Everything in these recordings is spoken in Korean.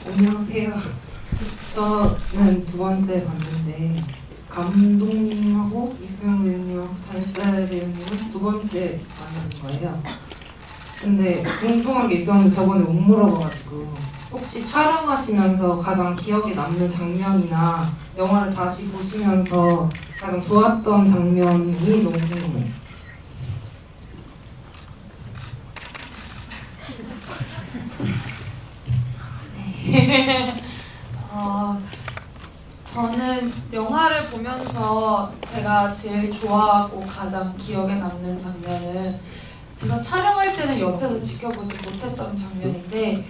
안녕하세요. 저는 두 번째 봤는데 감독님하고 이수영 배우님하고 달살 배우님은 두 번째 만나는 거예요. 근데 궁금한 게 있었는데 저번에 못 물어봐가지고 혹시 촬영하시면서 가장 기억에 남는 장면이나 영화를 다시 보시면서 가장 좋았던 장면이 너무 궁금해요. 저는 영화를 보면서 제가 제일 좋아하고 가장 기억에 남는 장면은 제가 촬영할 때는 옆에서 지켜보지 못했던 장면인데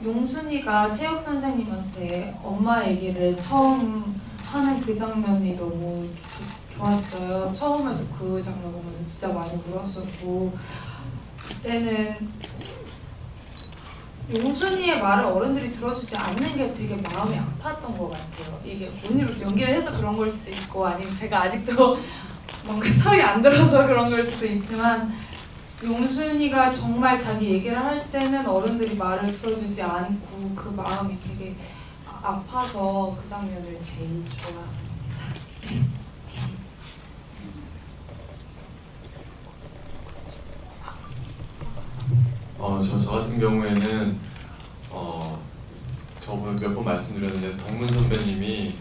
용순이가 체육 선생님한테 엄마 얘기를 처음 하는 그 장면이 너무 좋았어요. 처음에도 그 장면 보면서 진짜 많이 울었었고 그때는 용순이의 말을 어른들이 들어주지 않는 게 되게 마음이 아팠던 것 같아요. 이게 본인으로서 연기를 해서 그런 걸 수도 있고 아니면 제가 아직도 뭔가 철이 안 들어서 그런 걸 수도 있지만 용순이가 정말 자기 얘기를 할 때는 어른들이 말을 들어주지 않고 그 마음이 되게 아파서 그 장면을 제일 좋아합니다. 저 같은 경우에는 저번에 몇 번 말씀드렸는데 덕문 선배님이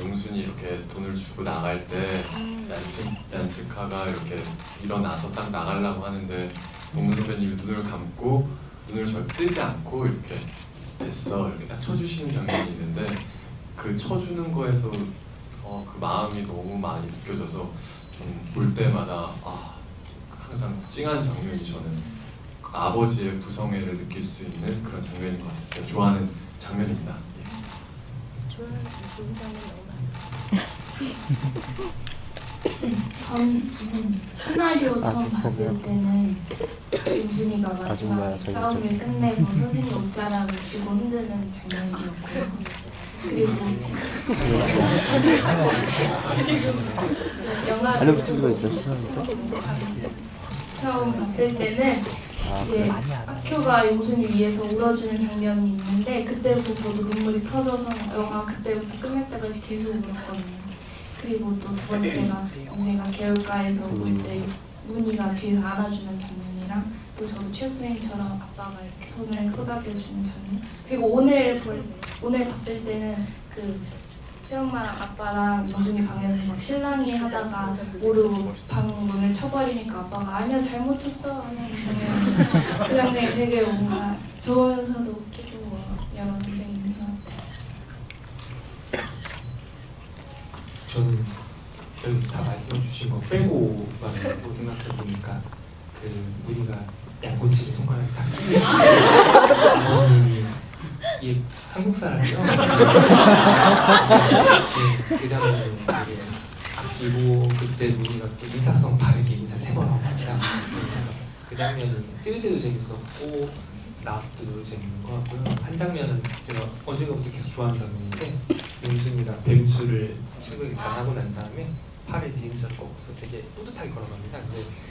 용순이 이렇게 돈을 주고 나갈 때 얀치카가 이렇게 일어나서 딱 나가려고 하는데 덕문 선배님이 눈을 감고 눈을 절 뜨지 않고 이렇게 됐어 이렇게 딱 쳐주시는 장면이 있는데 그 쳐주는 거에서 그 마음이 너무 많이 느껴져서 저는 볼 때마다 항상 찡한 장면이 저는 아버지의 부성애를 느낄 수 있는 그런 장면인 것 같아요. 제가 좋아하는 장면입니다. 좋은 장면 시나리오 처음 봤을 때는 용순이가 마지막에 싸움을 끝내고 선생님 옷자락을 쥐고 흔드는 장면이었고요. 그리고 영화를 처음 봤을 때는 이제 학교가 용순이 위해서 울어주는 장면이 있는데 그때부터 저도 눈물이 터져서 영화 그때부터 끝날 때까지 계속 울었거든요. 그리고 또 두 번째가 용순이가 개울가에서 울 때 문희가 뒤에서 안아주는 장면이랑 또 저도 최 선생님처럼 아빠가 이렇게 손을 끄덕여주는 장면. 그리고 오늘 봤을 때는 그 최엄마랑 아빠랑 용순이 방에서 막 실랑이 하다가 모르고 방 문을 쳐버리니까 아빠가 아니야 잘못 쳤어 하는 장면. 그 장면이 되게 뭔가 좋으면서도 웃기고 여러 굉장히 유명한. 저는 여기 다 말씀해 주신 거 빼고 말하고 생각해 보니까 그 우리가 양꼬치를 손가락에 딱 어머님이 이 한국 사람이요. 그 장면을 되게 아끼고 그때 우리가 또 인사성 바르게 인사를 3번 하고 하니까 그 장면이 찍을 때도 재밌었고 나왔을 때도 재밌는 것 같고요. 한 장면은 제가 언젠가부터 계속 좋아하는 장면인데 용순이가 뱀수를 친구에게 잘하고 난 다음에 팔을 뒤꿈치를 꺾어서 되게 뿌듯하게 걸어갑니다.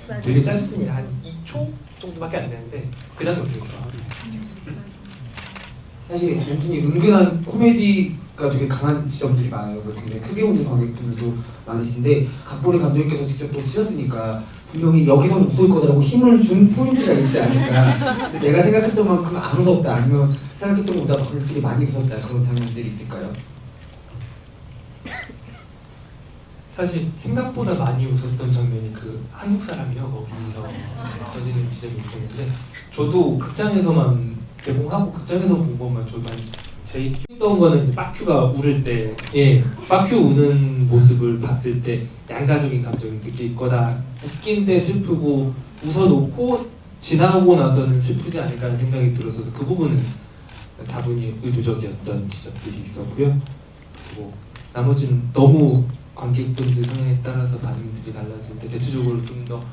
근데 되게 짧습니다. 한 2초 정도밖에 안 되는데 그 장면 되게 좋아요. 사실 용순이 은근한 코미디가 되게 강한 지점들이 많아요. 그래서 굉장히 크게 웃는 관객분들도 많으신데 각본의 감독님께서 직접 또 쓰셨으니까 분명히 여기서는 웃을 거다라고 힘을 준 포인트가 있지 않을까. 근데 내가 생각했던 만큼 안 웃었다 아니면 생각했던 것보다 관객들이 많이 웃었다 그런 장면들이 있을까요? 사실 생각보다 많이 웃었던 장면이 그 한국 사람이요 거기서 터지는 지점이 있었는데 저도 극장에서만 개봉하고 극장에서 본 것만 저도 제일 기억던 거는 이제 빠큐가 울을 때, 빠큐 우는 모습을 봤을 때 양가적인 감정을 느낄 거다. 웃긴데 슬프고 웃어놓고 지나고 나서는 슬프지 않을까라는 생각이 들어서 그 부분은 다분히 의도적이었던 지점들이 있었고요. 그리고 나머지는 너무 관객분들 성향에 따라서 반응들이 달라질 때 대체적으로 좀 더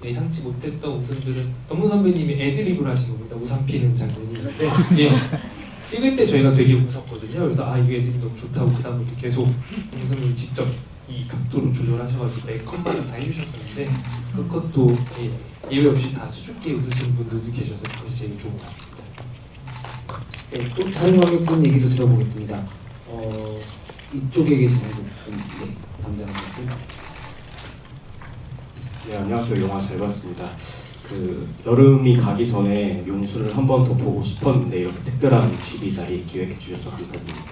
예상치 못했던 웃음들은 덕문 선배님이 애드립을 하신 겁니다. 우산 피는 장면이 있는데 찍을 때 저희가 되게 웃었거든요. 그래서 이게 애드립 너무 좋다고 그 다음부터 계속 덕문 선배님이 직접 이 각도를 조절하셔가지고 메이크업마다 다 해주셨었는데 그것도 예외 없이 다 수줍게 웃으시는 분들도 계셔서 그것이 제일 좋은 것 같습니다. 네, 또 다른 관객분 얘기도 들어보겠습니다. 이쪽에 계신 분들, 네, 담당하셨고. 네, 안녕하세요. 영화 잘 봤습니다. 여름이 가기 전에 용수를 한 번 더 보고 싶었는데 이렇게 특별한 GD 자리 기획해 주셔서 감사드립니다.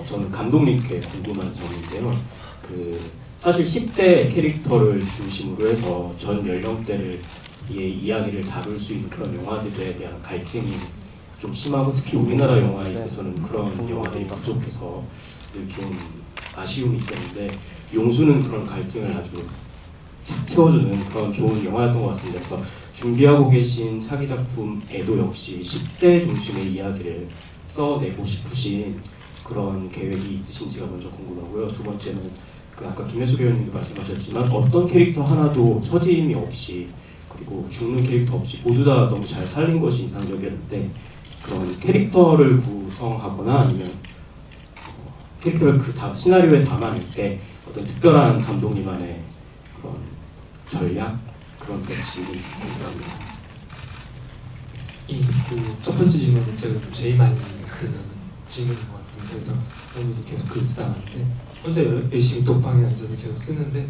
저는 감독님께 궁금한 점인데요. 사실 10대 캐릭터를 중심으로 해서 전 연령대를 이야기를 다룰 수 있는 그런 영화들에 대한 갈증이 좀 심하고 특히 우리나라 영화에 있어서는 그런 영화들이 부족해서 늘 좀 아쉬움이 있었는데 용수는 그런 갈증을 아주 착 채워주는 그런 좋은 영화였던 것 같습니다. 그래서 준비하고 계신 차기 작품에도 역시 10대 중심의 이야기를 써내고 싶으신 그런 계획이 있으신지가 먼저 궁금하고요. 두 번째는 아까 김혜수 배우님도 말씀하셨지만 어떤 캐릭터 하나도 처짐이 없이 그리고 죽는 캐릭터 없이 모두 다 너무 잘 살린 것이 인상적이었는데 그런 캐릭터를 구성하거나 아니면 캐릭터를 시나리오에 담아낼 때 어떤 특별한 감독님만의 그런 전략 그런 것이 있는지 궁금합니다. 첫 번째 질문은 제가 좀 제일 많이 드는 질문인 것 같습니다. 그래서 오늘도 계속 글 쓰다 왔는데 혼자 열심히 독방에 앉아서 계속 쓰는데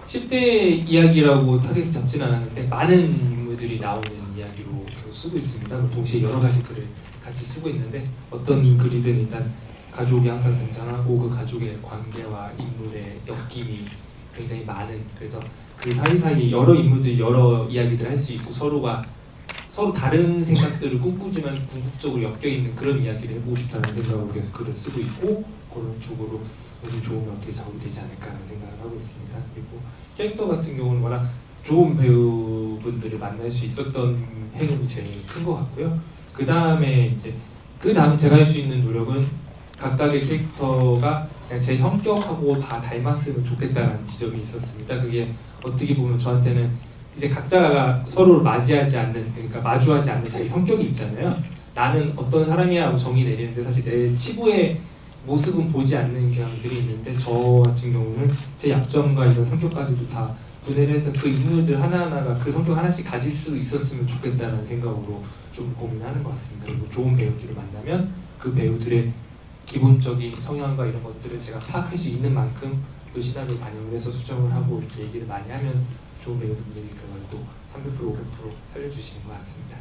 10대 이야기라고 타겟을 잡지는 않았는데 많은 인물들이 나오는 이야기로 계속 쓰고 있습니다. 동시에 여러 가지 글을 같이 쓰고 있는데 어떤 글이든 일단 가족이 항상 등장하고 그 가족의 관계와 인물의 엮임이 굉장히 많은, 그래서 그 사이사이 여러 인물들이 여러 이야기들을 할 수 있고 서로 다른 생각들을 꿈꾸지만 궁극적으로 엮여있는 그런 이야기를 해보고 싶다는 생각으로 계속 글을 쓰고 있고 그런 쪽으로 운이 좋으면 어떻게 작업이 되지 않을까라는 생각을 하고 있습니다. 그리고 캐릭터 같은 경우는 워낙 좋은 배우분들을 만날 수 있었던 행운이 제일 큰 것 같고요. 그 다음 제가 할 수 있는 노력은 각각의 캐릭터가 그냥 제 성격하고 다 닮았으면 좋겠다는 지점이 있었습니다. 그게 어떻게 보면 저한테는 이제 각자가 서로를 맞이하지 않는, 그러니까 마주하지 않는 자기 성격이 있잖아요. 나는 어떤 사람이야라고 정의 내리는데 사실 내 치부의 모습은 보지 않는 경향들이 있는데 저 같은 경우는 제 약점과 이런 성격까지도 다 분해를 해서 그 인물들 하나하나가 그 성격 하나씩 가질 수 있었으면 좋겠다는 생각으로 좀 고민하는 것 같습니다. 그리고 좋은 배우들을 만나면 그 배우들의 기본적인 성향과 이런 것들을 제가 파악할 수 있는 만큼 또 시나리오 반영을 해서 수정을 하고 이렇게 얘기를 많이 하면 좋은 배우분들이 그걸 또 300% 500% 살려주시는 것 같습니다.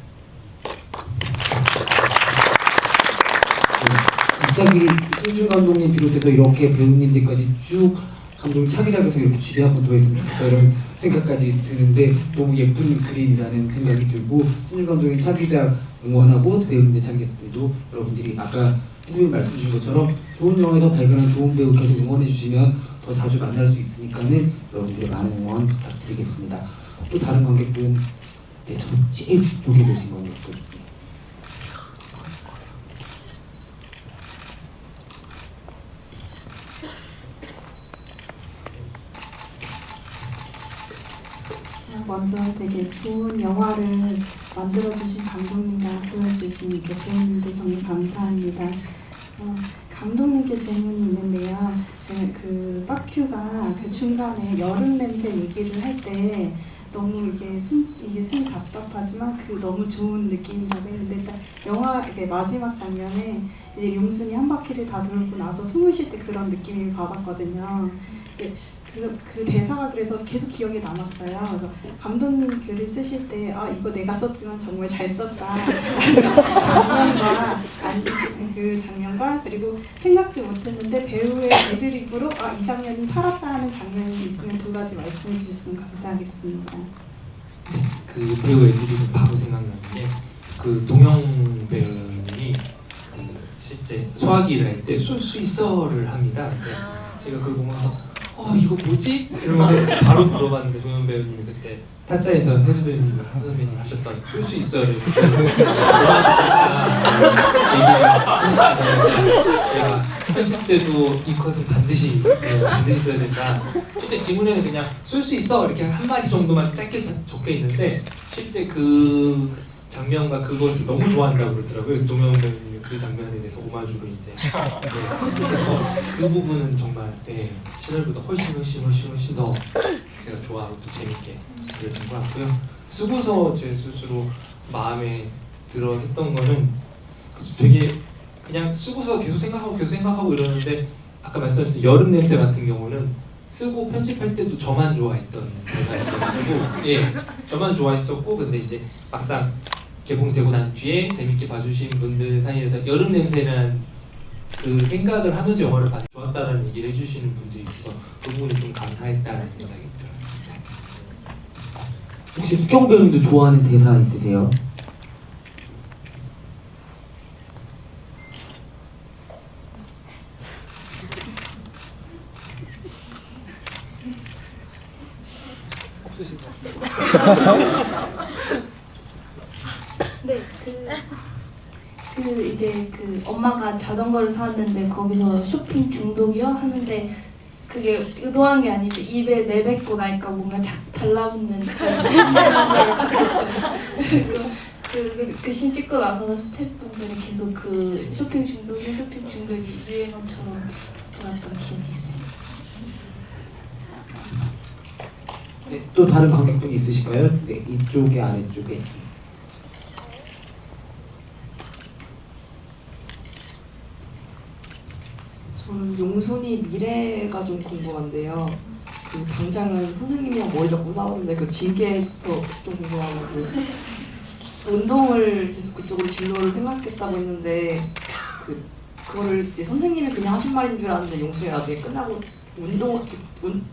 갑자기 신준 감독님 비롯해서 이렇게 배우님들까지 쭉 감독님 차기작에서 이렇게 주대 한번 더 했으면 좋겠다 이런 생각까지 드는데 너무 예쁜 그림이라는 생각이 들고 신준 감독님 차기작 응원하고 배우님들 차기작들도 여러분들이 아까 선생님 말씀 주신 것처럼 좋은 영화에서 발견한 좋은 배우 계속 응원해 주시면 더 자주 만날 수 있으니까는 여러분들의 많은 응원 부탁드리겠습니다. 또 다른 관객분, 네, 저 제일 뒤쪽에 계신 관객분. 먼저 되게 좋은 영화를 만들어주신 감독님과 보여주신 배우님들 정말 감사합니다. 감독님께 질문이 있는데요. 제가 빠큐가 중간에 여름 냄새 얘기를 할 때 너무 이게 숨 답답하지만 너무 좋은 느낌이라고 했는데 일단 영화 마지막 장면에 이제 용순이 한 바퀴를 다 돌고 나서 숨을 쉴 때 그런 느낌을 받았거든요. 그 대사가 그래서 계속 기억에 남았어요. 그래서 감독님 글을 쓰실 때 이거 내가 썼지만 정말 잘 썼다 장면과 그리고 생각지 못했는데 배우의 애드립으로 이 장면이 살았다 하는 장면이 있으면 두 가지 말씀해 주셨으면 감사하겠습니다. 그 배우 애드립은 바로 생각나는 게 동영 배우님이 실제 소화기를 할 때 쏠 수 있어를 합니다. 근데 제가 그걸 보면서 이거 뭐지? 이러면서 바로 물어봤는데 동현 배우님이 그때 타짜에서 혜수 배우님, 선배님 하셨던 쏠 수 있어를 그때 제가 편집 때도 이 컷은 반드시 써야 된다. 실제 지문에는 그냥 쏠 수 있어 이렇게 한마디 정도만 짧게 적혀 있는데 실제 그 장면과 그것을 너무 좋아한다고 그러더라고요. 그래서 동현 배우님이 그 장면에 대해서 오마주로 이제 그래서 그 부분은 정말 시절보다 훨씬 더 제가 좋아하고 또 재밌게 그려진 것 같고요. 쓰고서 제 스스로 마음에 들어 했던 거는 그래서 되게 그냥 쓰고서 계속 생각하고 이러는데 아까 말씀하신 여름 냄새 같은 경우는 쓰고 편집할 때도 저만 좋아했던 대사였어가지고 예, 저만 좋아했었고 근데 이제 막상 개봉되고 난 뒤에 재밌게 봐주신 분들 사이에서 여름 냄새는 그 생각을 하면서 영화를 봤 좋았다라는 얘기를 해주시는 분들이 있어서 그 부분이 좀 감사했다는 생각이 들었습니다. 혹시 수경 배우님도 좋아하는 대사 있으세요? 네, 그 이제 그 엄마가 자전거를 사왔는데 거기서 쇼핑 중독이요 하는데 그게 의도한 게 아닌데 입에 내뱉고 나니까 뭔가 착 달라붙는 그런 생각을 받았어요. 그리고 그 신 찍고 나서 스태프분들이 계속 그 쇼핑 중독이 유행어처럼 돌았던 기억이 있어요. 네, 또 다른 관객분이 있으실까요? 네, 이쪽에 아래쪽에. 저는 용순이 미래가 좀 궁금한데요. 그 당장은 선생님이랑 머리 잡고 싸웠는데 그 징계부터 좀 궁금하고 운동을 계속 그쪽으로 진로를 생각했다고 했는데 그거를 이제 선생님이 그냥 하신 말인 줄 알았는데 용순이가 나중에 끝나고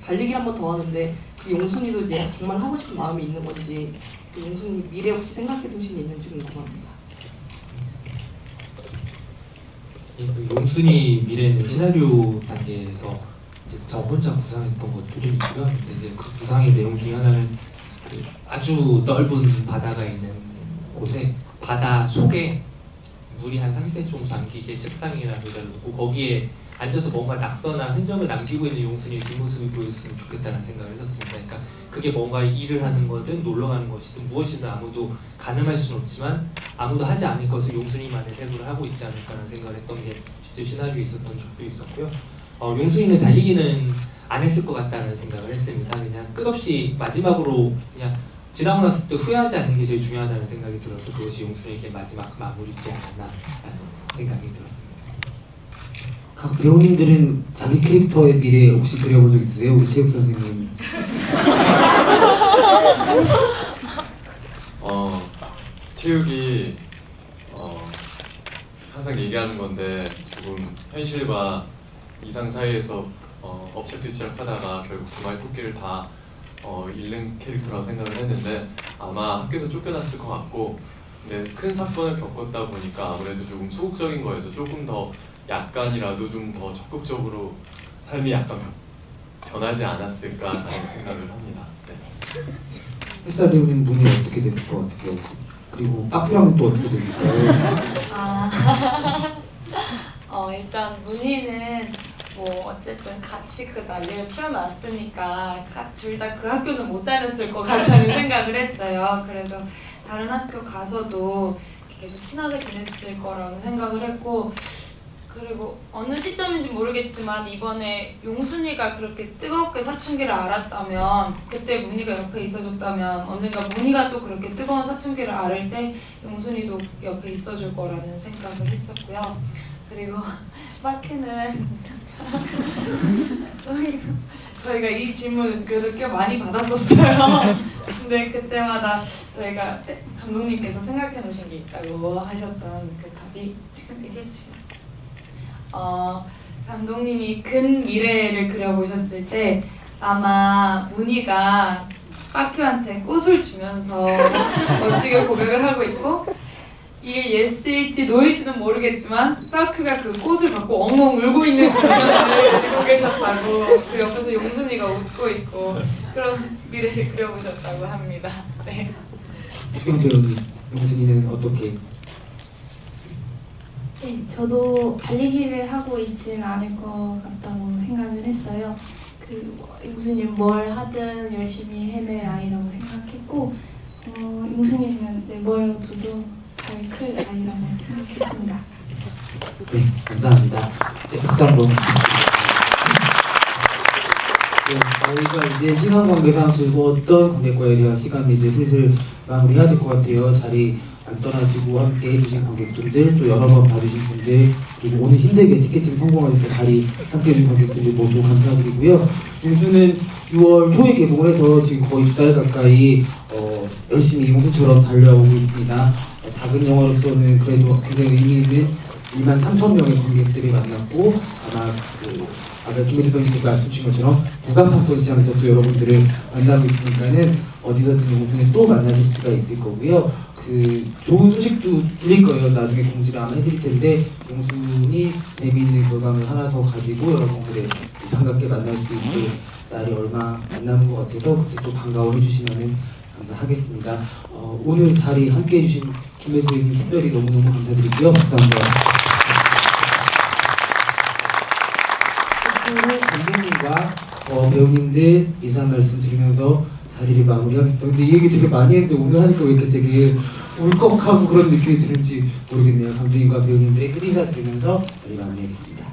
달리기 한 번 더 하는데 그 용순이도 이제 정말 하고 싶은 마음이 있는 건지 그 용순이 미래 혹시 생각해 두신 게 있는지 궁금합니다. 예, 그 용순이 미래는 시나리오 단계에서 이제 저 혼자 구상했던 것들이 있고요. 근데 이제 그 구상의 내용 중에 하나는 그 아주 넓은 바다가 있는 곳에 바다 속에 물이 한 3cm 정도 담기게 책상이나 의자를 놓고 거기에 앉아서 뭔가 낙서나 흔적을 남기고 있는 용순이의 뒷모습이 보였으면 좋겠다는 생각을 했었습니다. 그러니까 그게 뭔가 일을 하는 거든 놀러 가는 것이든 무엇이든 아무도 가늠할 수는 없지만 아무도 하지 않을 것을 용순이만의 태도를 하고 있지 않을까라는 생각을 했던 게 실제 시나리오에 있었던 적도 있었고요. 용순이는 달리기는 안 했을 것 같다는 생각을 했습니다. 그냥 끝없이 마지막으로 그냥 지나고 났을 때 후회하지 않는 게 제일 중요하다는 생각이 들어서 그것이 용순이에게 마지막 마무리지 않았나라는 생각이 들었습니다. 각 배우님들은 자기 캐릭터의 미래 혹시 그려본 적 있으세요? 우리 체육 선생님. 체육이 항상 얘기하는 건데 조금 현실과 이상 사이에서 엎치락뒤치락 하다가 결국 두 마리 토끼를 다 잃는 캐릭터라고 생각을 했는데 아마 학교에서 쫓겨났을 것 같고 근데 큰 사건을 겪었다 보니까 아무래도 조금 소극적인 거에서 조금 더 약간이라도 좀 더 적극적으로 삶이 약간 변하지 않았을까라는 생각을 합니다. 네. 햇살 배우님 눈이 어떻게 됐을 것 같으세요? 그리고 빠꾸랑은 또 어떻게 됐을까요? 일단 문희는 뭐 어쨌든 같이 그 난리를 피워놨으니까 둘 다 그 학교는 못 다녔을 것 같다는 생각을 했어요. 그래서 다른 학교 가서도 계속 친하게 지냈을 거라고 생각을 했고 그리고 어느 시점인지 모르겠지만 이번에 용순이가 그렇게 뜨겁게 사춘기를 알았다면 그때 문희가 옆에 있어줬다면 언젠가 문희가 또 그렇게 뜨거운 사춘기를 앓을 때 용순이도 옆에 있어줄 거라는 생각을 했었고요. 그리고 마크는 저희가 이 질문을 그래도 꽤 많이 받았었어요. 근데 그때마다 저희가 감독님께서 생각해 놓으신 게 있다고 하셨던 그 답이 직접 얘기해 주시겠어요? 감독님이 근 미래를 그려보셨을 때 아마 문희가 빠큐한테 꽃을 주면서 멋지게 고백을 하고 있고 이게 예스일지 노일지는 모르겠지만 빠큐가 그 꽃을 받고 엉엉 울고 있는 장면을 가지고 계셨다고 그 옆에서 용순이가 웃고 있고 그런 미래를 그려보셨다고 합니다. 네. 수경 배우님, 용순이는 어떻게? 네, 저도 달리기를 하고 있지는 않을 것 같다고 생각을 했어요. 용순이는 뭘 하든 열심히 해낼 아이라고 생각했고 용순이는 내버려둬도 잘 클 아이라고 생각했습니다. 네, 감사합니다. 네, 박수 한번. 네, 저희가 이제 시간 관계상 즐거웠던 관객과에 대한 시간이 이제 슬슬 마무리해야 될 것 같아요. 자리 안 떠나시고 함께 해주신 관객분들, 또 여러 번 봐주신 분들, 그리고 오늘 힘들게 티켓팅 성공하셔서 자리 함께 해주신 관객분들 모두 감사드리고요. 용수는 6월 초에 개봉을 해서 지금 거의 2달 가까이 열심히 용수처럼 달려오고 있습니다. 작은 영화로서는 그래도 굉장히 의미 있는 2만 3천 명의 관객들이 만났고, 아마 아까 김혜수 배우님께서 말씀 주신 것처럼 북한팝콘 시장에서 또 여러분들을 만나고 있으니까는 어디서든 용수는 또 만나실 수가 있을 거고요. 좋은 소식도 들릴 거예요. 나중에 공지를 아마 해드릴 텐데, 용순이 재미있는 결과물 하나 더 가지고 여러분들의 반갑게 만날 수 있을 날이 얼마 안 남은 것 같아서 그때 또 반가워해 주시면 감사하겠습니다. 오늘 자리 함께 해주신 김혜수 배우님 특별히 너무너무 감사드리고요. 감사합니다. 끝으로 감독님과 배우님들 인사 말씀 드리면서 자리를 마무리하겠습니다. 근데 이 얘기 되게 많이 했는데 오늘 하니까 왜 이렇게 되게 울컥하고 그런 느낌이 드는지 모르겠네요. 감독님과 배우님들의 끝인사 드리면서 자리 마무리하겠습니다.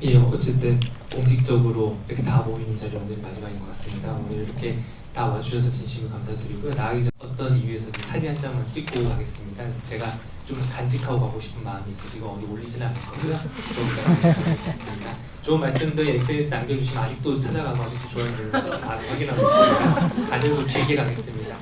예, 어쨌든 공식적으로 이렇게 다 모이는 자리 오늘 마지막인 것 같습니다. 오늘 이렇게 다 와주셔서 진심으로 감사드리고요. 나가기 전 어떤 이유에서든 사진 한 장만 찍고 가겠습니다. 그래서 제가 좀 간직하고 가고 싶은 마음이 있어서 이거 어디 올리지는 않을 거고요. 좋은 말씀들 SNS 남겨주시면 아직도 찾아가고 아직도 좋아요 눌러서 다 확인하고 있습니다. 다들 길게 가겠습니다.